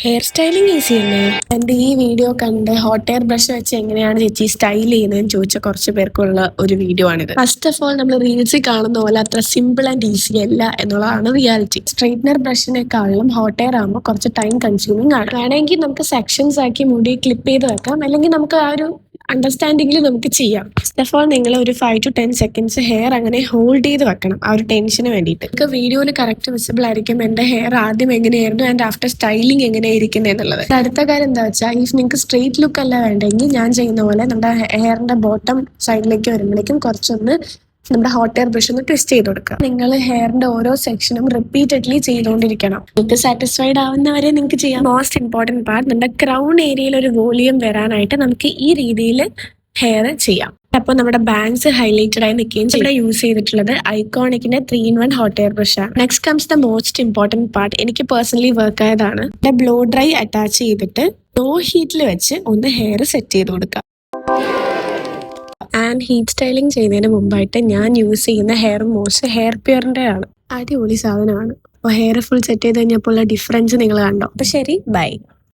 Hair styling easy അല്ലേ? എന്റെ ഈ വീഡിയോ കണ്ട് ഹോട്ട് എയർ ബ്രഷ് വെച്ച് എങ്ങനെയാണ് ചേച്ചി സ്റ്റൈൽ ചെയ്യുന്നതെന്ന് ചോദിച്ച കുറച്ച് പേർക്കുള്ള ഒരു വീഡിയോ ആണിത്. ഫസ്റ്റ് ഓഫ് ഓൾ നമ്മൾ റീൽസിൽ കാണുന്ന പോലെ അത്ര സിമ്പിൾ ആൻഡ് ഈസി അല്ല എന്നുള്ളതാണ് റിയാലിറ്റി. സ്ട്രെയിറ്റ്നർ ബ്രഷിനെക്കാളും ഹോട്ട് എയർ ആകുമ്പോൾ കുറച്ച് ടൈം കൺസ്യൂമിംഗ് ആണ്. വേണമെങ്കിൽ നമുക്ക് സെക്ഷൻസ് ആക്കി മുടി ക്ലിപ്പ് ചെയ്ത് വെക്കാം, അല്ലെങ്കിൽ നമുക്ക് ആ ഒരു അണ്ടർസ്റ്റാൻഡിങ്ങിൽ നമുക്ക് ചെയ്യാം. ഫസ്റ്റ് ഓഫ് ഓൾ നിങ്ങൾ ഒരു 5 to 10 seconds ഹെയർ അങ്ങനെ ഹോൾഡ് ചെയ്ത് വെക്കണം, ആ ഒരു ടെൻഷന് വേണ്ടിയിട്ട്. നിങ്ങൾക്ക് വീഡിയോയിൽ കറക്റ്റ് വിസിബിൾ ആയിരിക്കും എന്റെ ഹെയർ ആദ്യം എങ്ങനെയായിരുന്നു ആൻഡ് ആഫ്റ്റർ സ്റ്റൈലിംഗ് എങ്ങനെയായിരിക്കുന്നത് എന്നുള്ളത്. അടുത്ത കാര്യം എന്താ വെച്ചാൽ, ഇഫ് നിങ്ങൾക്ക് സ്ട്രെയിറ്റ് ലുക്ക് അല്ല വേണ്ടെങ്കിൽ ഞാൻ ചെയ്യുന്ന പോലെ നമ്മുടെ ഹെയറിന്റെ ബോട്ടം സൈഡിലേക്ക് വരുമ്പോഴേക്കും കുറച്ചൊന്ന് നമ്മുടെ ഹോട്ട് എയർ ബ്രഷ് ഒന്ന് ട്വിസ്റ്റ് ചെയ്ത് കൊടുക്കുക. നിങ്ങൾ ഹെയറിന്റെ ഓരോ സെക്ഷനും റിപ്പീറ്റഡ്ലി ചെയ്തുകൊണ്ടിരിക്കണം. നിങ്ങൾക്ക് സാറ്റിസ്ഫൈഡ് ആവുന്നവരെ നിങ്ങൾക്ക് ചെയ്യാം. മോസ്റ്റ് ഇമ്പോർട്ടന്റ് പാർട്ട്, നമ്മുടെ ക്രൗൺ ഏരിയയിൽ ഒരു വോളിയം വരാനായിട്ട് നമുക്ക് ഈ രീതിയിൽ ഹെയർ ചെയ്യാം. അപ്പോൾ നമ്മുടെ ബാങ്ക്സ് ഹൈലൈറ്റഡ് ആയി നിൽക്കുകയും ഇവിടെ യൂസ് ചെയ്തിട്ടുള്ളത് ഐക്കോണിക്കിന്റെ 3-in-1 ഹോട്ട് എയർ ബ്രഷ് ആണ്. Next comes the most important part, എനിക്ക് പേഴ്സണലി വർക്ക് ആയതാണ്. ബ്ലോ ഡ്രൈ അറ്റാച്ച് ചെയ്തിട്ട് ലോ ഹീറ്റിൽ വെച്ച് ഒന്ന് ഹെയർ സെറ്റ് ചെയ്ത് കൊടുക്കാം. ആൻഡ് ഹീറ്റ് സ്റ്റൈലിംഗ് ചെയ്യുന്നതിന് മുമ്പായിട്ട് ഞാൻ യൂസ് ചെയ്യുന്ന ഹെയർ മോസ്റ്റ് ഹെയർ പ്യൂറിന്റെ ആണ്. അടിപൊളി സാധനമാണ്. അപ്പോൾ ഹെയർ ഫുൾ സെറ്റ് ചെയ്ത് കഴിഞ്ഞപ്പോൾ ഡിഫറൻസ് നിങ്ങൾ കണ്ടോ? അപ്പോൾ ശരി, ബൈ.